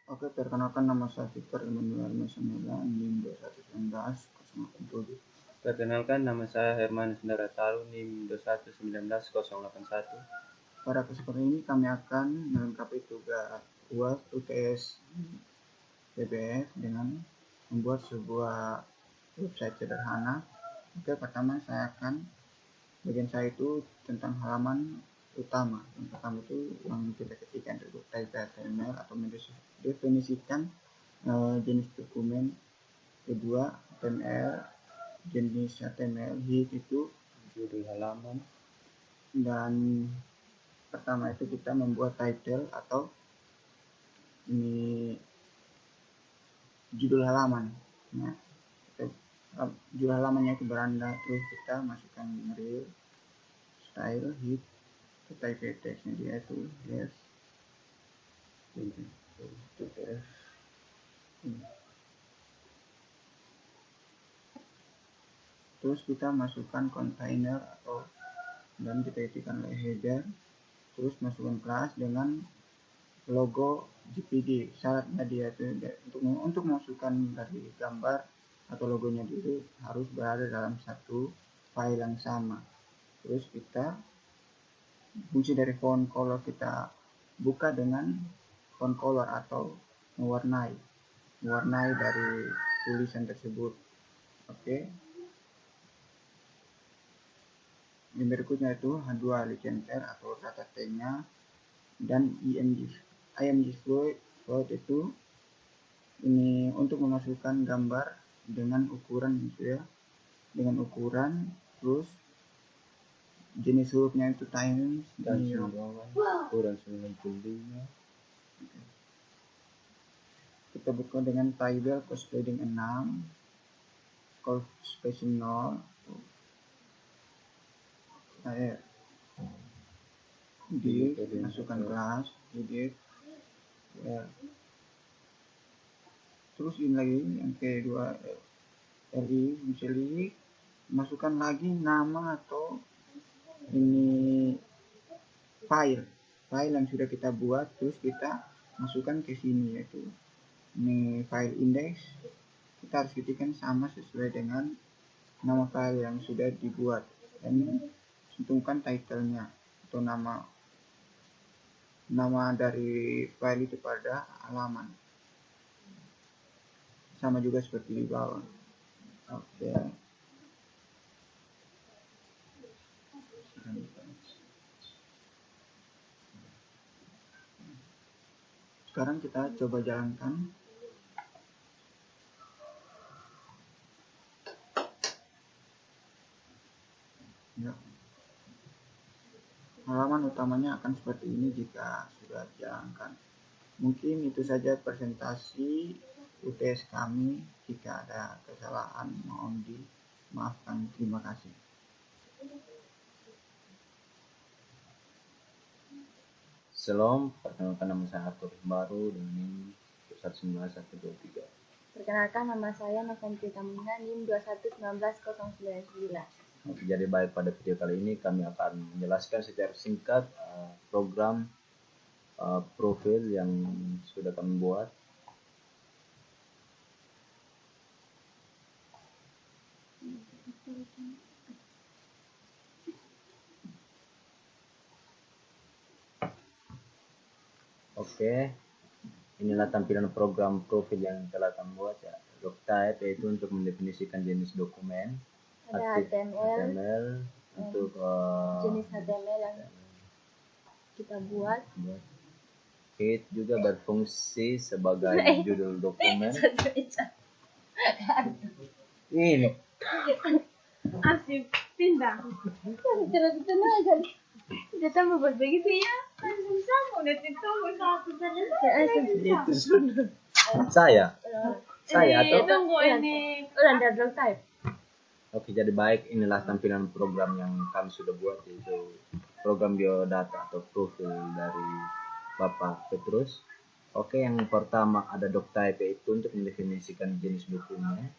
Oke, perkenalkan nama saya Victor Emmanuel Mesanila, NIM 2119-087. Perkenalkan, nama saya Herman Sendarataru, NIM 2119-081. Pada kesempatan ini kami akan melengkapi tugas UAS UTS BBF dengan membuat sebuah website sederhana. Oke, pertama bagian saya itu tentang halaman utama. Yang pertama itu yang kita ketikkan itu type HTML atau mendefinisikan jenis dokumen. Kedua, HTML, jenis HTML, head itu Judul halaman. Dan pertama itu kita membuat title atau ini judul halaman. Nah, judul halamannya itu beranda, terus kita masukkan rel, style, head, type teksnya dia itu yes, terus kita masukkan container atau dan kita itikan header, terus masukkan kelas dengan logo JPG. Syaratnya dia itu untuk masukkan dari gambar atau logonya dulu harus berada dalam satu file yang sama. Terus kita fungsi dari font color kita buka dengan font color atau mewarnai dari tulisan tersebut. Oke. Yang berikutnya itu H2 licenser atau data tag-nya dan img float itu ini untuk memasukkan gambar dengan ukuran terus jenis hurufnya itu Times dan sumbangan ukuran 95. Kita buka dengan table cost padding 6, cost spacing 0, masukkan kelas edit ya. Terus ini lagi yang kedua misalnya masukkan lagi nama atau ini file yang sudah kita buat, terus kita masukkan ke sini, yaitu ini file index. Kita harus ketikkan sama sesuai dengan nama file yang sudah dibuat dan cantumkan title-nya atau nama dari file itu pada halaman, sama juga seperti di bawah. Oke. Sekarang kita coba jalankan. Ya. Halaman utamanya akan seperti ini jika sudah dijalankan. Mungkin itu saja presentasi UTS kami. Jika ada kesalahan mohon dimaafkan. Terima kasih. Shalom, perkenalkan nama saya Arthur Baru dengan NIM 19123. Perkenalkan, nama saya Novanti Tamina, NIM 2119-099. Jadi baik, pada video kali ini kami akan menjelaskan secara singkat program profil yang sudah kami buat. Oke, inilah tampilan program profil yang telah kami buat ya. Doctype yaitu untuk mendefinisikan jenis dokumen. Ada HTML untuk jenis HTML yang kita buat. Head juga berfungsi sebagai judul dokumen. Ini Asik pindah. Tidak aja. Dia tambah begitu ya. Sama udah ditunggu satu saya atau tunggu ini udah Doctype. Oke, jadi baik, inilah tampilan program yang kami sudah buat, yaitu program biodata atau profil dari Bapak Petrus. Oke, yang pertama ada Doctype yaitu untuk mendefinisikan jenis dokumen.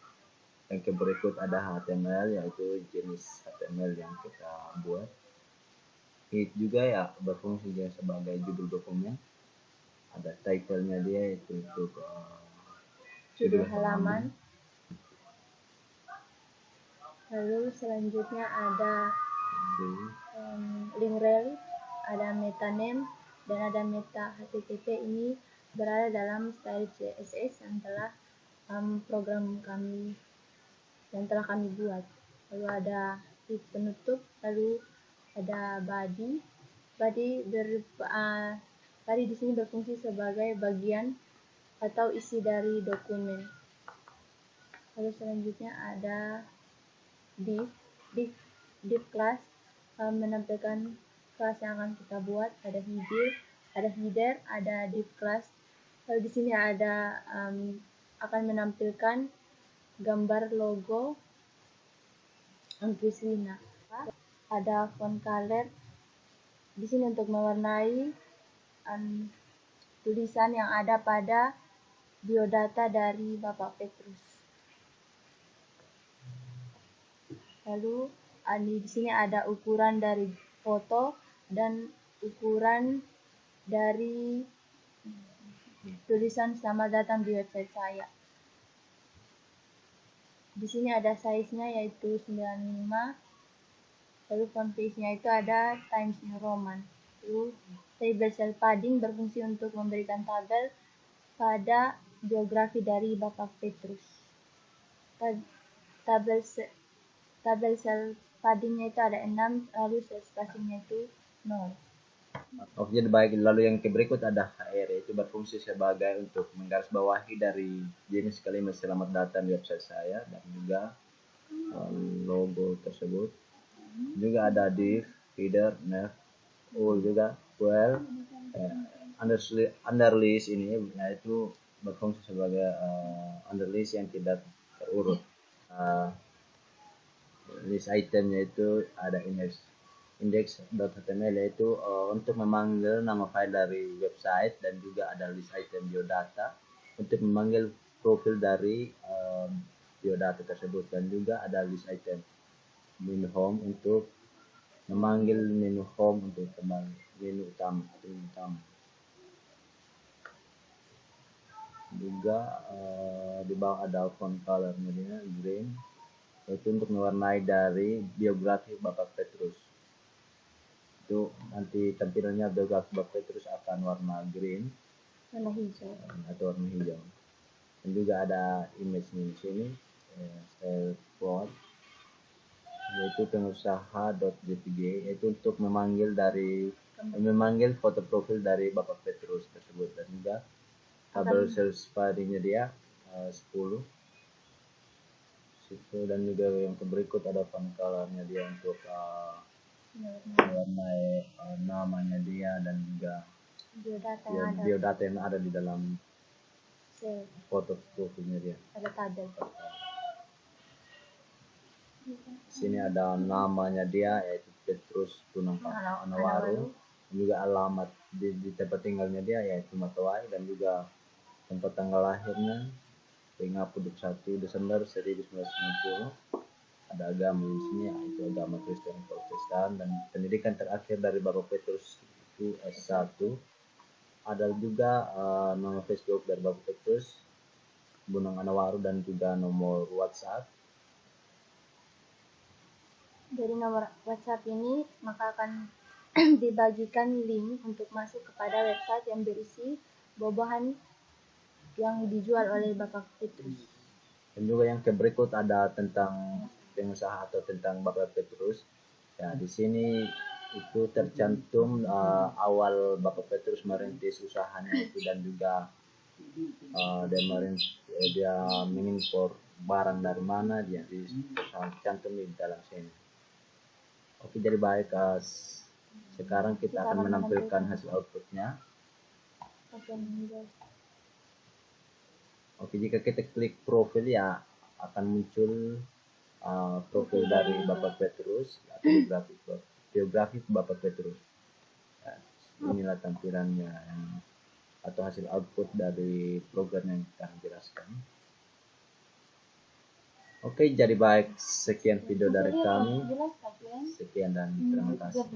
Yang berikut ada HTML yaitu jenis HTML yang kita buat. Head juga ya berfungsi sebagai judul dokumen. ada title-nya dia itu untuk Judul halaman. Lalu selanjutnya ada link rel, ada meta name, dan ada meta HTTP. Ini berada dalam style CSS yang telah program kami yang telah kami buat. Lalu ada div penutup, lalu ada body. Body di sini berfungsi sebagai bagian atau isi dari dokumen. Lalu selanjutnya ada div class menampilkan kelas yang akan kita buat. Ada header, ada div class. Lalu di sini ada akan menampilkan gambar logo Amplifina. Ada font color di sini untuk mewarnai tulisan yang ada pada biodata dari Bapak Petrus. Lalu di sini ada ukuran dari foto dan ukuran dari tulisan selamat datang di website saya. Di sini ada size-nya yaitu 95. Lalu font size-nya itu ada Times New Roman. Lalu table cell padding berfungsi untuk memberikan tabel pada biografi dari Bapak Petrus. Tabel cell paddingnya itu ada 6, lalu cell spacingnya itu 0. Oke, jadi baik. Lalu yang berikut ada HR, itu berfungsi sebagai untuk menggarisbawahi dari jenis kalimat selamat datang di website saya dan juga logo tersebut. Juga ada div, header, nav, all juga, well, underlist ini yaitu berfungsi sebagai underlist yang tidak terurut. List itemnya itu ada index.html yaitu untuk memanggil nama file dari website, dan juga ada list item biodata untuk memanggil profil dari biodata tersebut, dan juga ada list item menu home untuk memanggil menu home untuk menu utama. Juga di bawah ada font colornya dia green, itu untuk mewarnai dari biografi Bapak Petrus. Itu nanti tampilannya biografi Bapak Petrus akan warna green, Warna hijau. atau warna hijau. Dan juga ada image di sini, style plot, yaitu pengusaha.jpg, yaitu untuk memanggil foto profil dari Bapak Petrus tersebut, dan juga tabel sales paddingnya dia 10. Dan juga yang berikut ada font colornya dia untuk mewarnai namanya dia dan juga biodata yang ada di dalam foto profilnya dia. Ada tabel. Sini ada namanya dia yaitu Petrus Tunangka Anawaru, dan juga alamat di tempat tinggalnya dia yaitu Matawai, dan juga tempat tanggal lahirnya 31 Desember 1990. Ada agama di sini yaitu agama Kristen Protestan, dan pendidikan terakhir dari Bapak Petrus itu S1. Ada juga nama Facebook dari Bapak Petrus Bunang Anawaru, dan juga nomor WhatsApp. Dari nomor WhatsApp ini maka akan dibagikan link untuk masuk kepada website yang berisi bobohan yang dijual oleh Bapak Petrus. Dan juga yang berikut ada tentang pengusaha atau tentang Bapak Petrus. Ya, di sini itu tercantum awal Bapak Petrus merintis usahanya itu, dan juga dia mengimpor barang dari mana, dia tercantum di dalam sini. Oke, jadi baik, sekarang kita akan menampilkan hasil outputnya. Oke, jika kita klik profil ya akan muncul profil dari Bapak Petrus atau biografi Bapak Petrus. Ya, inilah tampilannya atau hasil output dari program yang kita jelaskan. Oke, jadi baik, sekian video dari kami. Sekian dan terima kasih.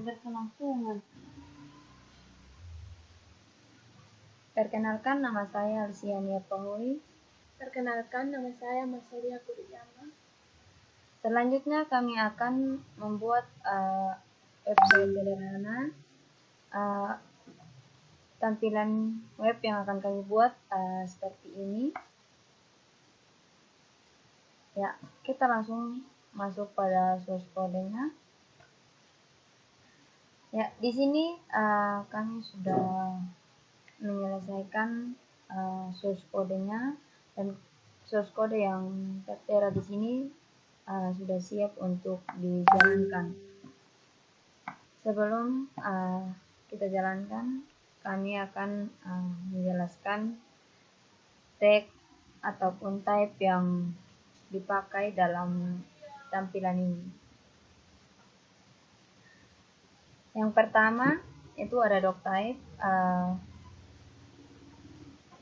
Perkenalkan, nama saya Alsiania Pahoi. Perkenalkan, nama saya Marcelia Kuriyama. Selanjutnya kami akan membuat website sederhana. Tampilan web yang akan kami buat seperti ini. Ya, kita langsung masuk pada source code-nya. Ya, di sini kami sudah menyelesaikan source code-nya, dan source code yang tertera di sini sudah siap untuk dijalankan. Sebelum kita jalankan, kami akan menjelaskan tag ataupun type yang dipakai dalam tampilan ini. Yang pertama itu ada doctype,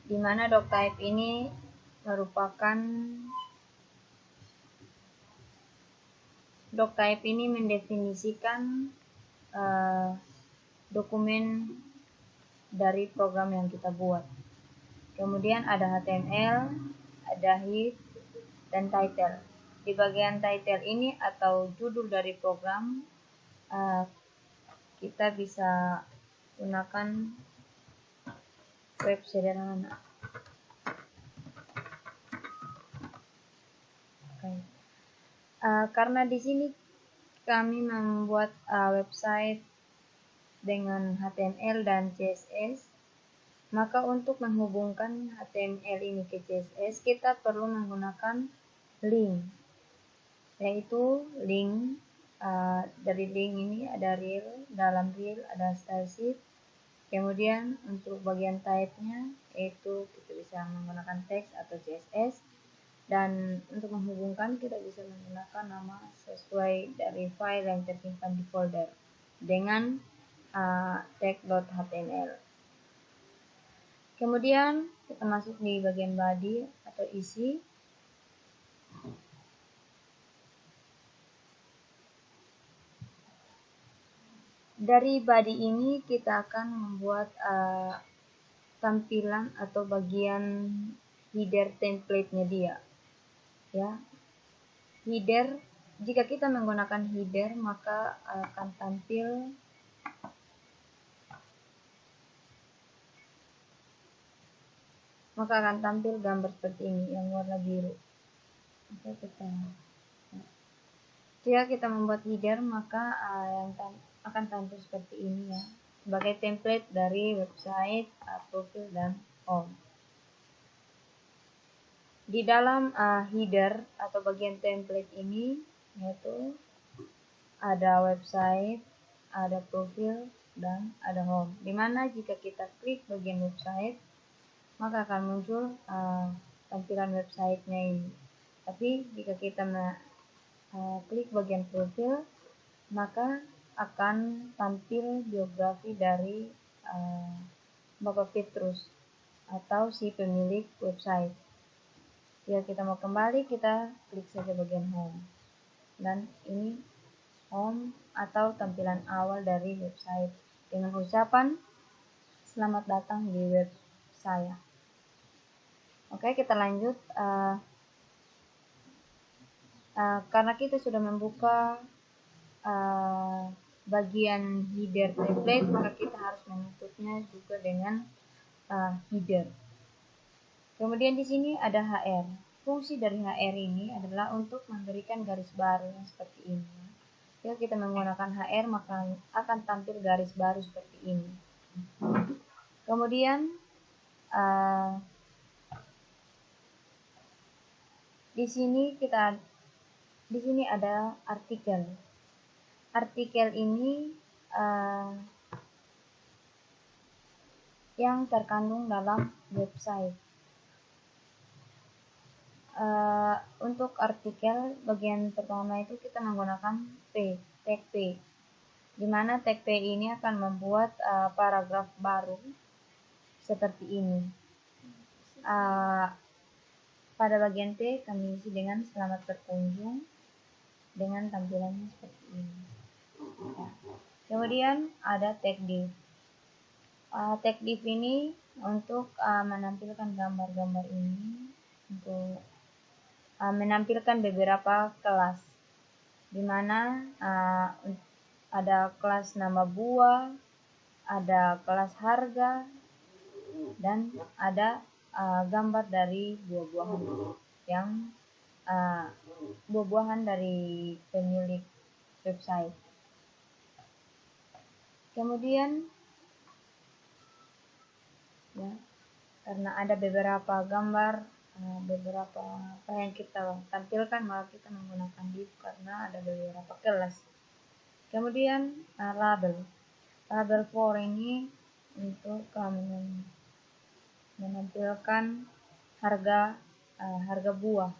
di mana doctype ini merupakan mendefinisikan dokumen dari program yang kita buat. Kemudian ada HTML, ada head, dan title. Di bagian title ini atau judul dari program, kita bisa gunakan web sederhana. Karena di sini kami membuat website dengan HTML dan CSS, maka untuk menghubungkan HTML ini ke CSS, kita perlu menggunakan link, yaitu link. Dari link ini ada rel, dalam rel ada style sheet. Kemudian untuk bagian type-nya, yaitu kita bisa menggunakan teks atau CSS. Dan untuk menghubungkan kita bisa menggunakan nama sesuai dari file yang tersimpan di folder dengan tag.html. Kemudian kita masuk di bagian body atau isi. Dari body ini kita akan membuat tampilan atau bagian header template-nya dia. Ya, header, jika kita menggunakan header maka akan tampil gambar seperti ini yang warna biru. Jika kita membuat header maka yang akan tampil seperti ini ya, sebagai template dari website, profil, dan home. Di dalam header atau bagian template ini, yaitu ada website, ada profil, dan ada home. Dimana jika kita klik bagian website, maka akan muncul tampilan websitenya ini. Tapi jika kita klik bagian profil, maka akan tampil biografi dari Bapak Petrus atau si pemilik website. Jika kita mau kembali, kita klik saja bagian home. Dan ini home atau tampilan awal dari website dengan ucapan selamat datang di web saya. Oke, kita lanjut. Karena kita sudah membuka bagian header template, maka kita harus menutupnya juga dengan header. Kemudian di sini ada HR. Fungsi dari HR ini adalah untuk memberikan garis baru yang seperti ini. Jika kita menggunakan HR maka akan tampil garis baru seperti ini. Kemudian di sini ada artikel. Artikel ini yang terkandung dalam website. Untuk artikel bagian pertama itu kita menggunakan tag P, di mana tag P ini akan membuat paragraf baru seperti ini. Pada bagian P kami isi dengan selamat berkunjung dengan tampilannya seperti ini. Ya. Kemudian ada tag div. Tag div ini untuk menampilkan gambar-gambar ini untuk menampilkan beberapa kelas, di mana ada kelas nama buah, ada kelas harga, dan ada gambar dari buah-buahan yang buah-buahan dari pemilik website. Kemudian ya, karena ada beberapa gambar, beberapa apa yang kita tampilkan, maka kita menggunakan div karena ada beberapa kelas. Kemudian label 4 ini untuk menampilkan harga buah.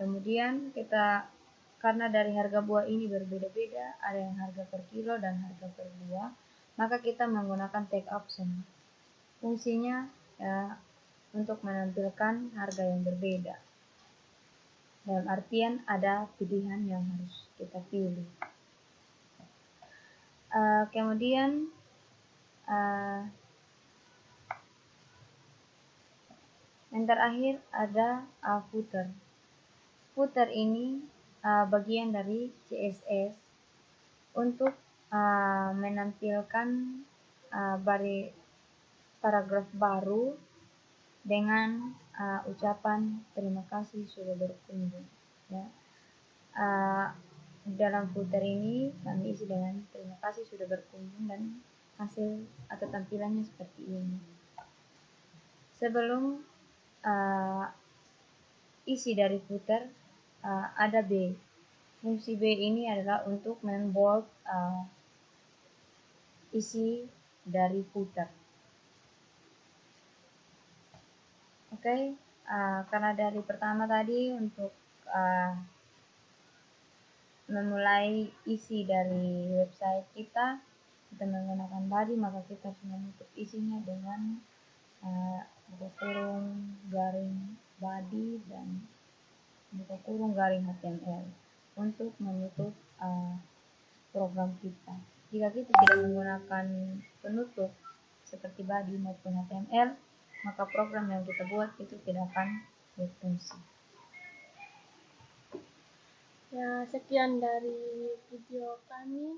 Kemudian kita, karena dari harga buah ini berbeda-beda, ada yang harga per kilo dan harga per buah, maka kita menggunakan tag option. Fungsinya untuk menampilkan harga yang berbeda. Dalam artian ada pilihan yang harus kita pilih. Kemudian yang terakhir ada footer. Footer ini bagian dari CSS untuk menampilkan paragraf baru dengan ucapan terima kasih sudah berkunjung. Ya. Dalam footer ini kami isi dengan terima kasih sudah berkunjung dan hasil atau tampilannya seperti ini. Sebelum isi dari footer ada B. Fungsi B ini adalah untuk membold isi dari footer. Oke, karena dari pertama tadi untuk memulai isi dari website kita menggunakan body, maka kita harus menutup isinya dengan buka kurung garing body dan buka kurung garing HTML untuk menutup program kita. Jika kita tidak menggunakan penutup seperti body maupun HTML, maka program yang kita buat itu tidak akan berfungsi. Ya, sekian dari video kami.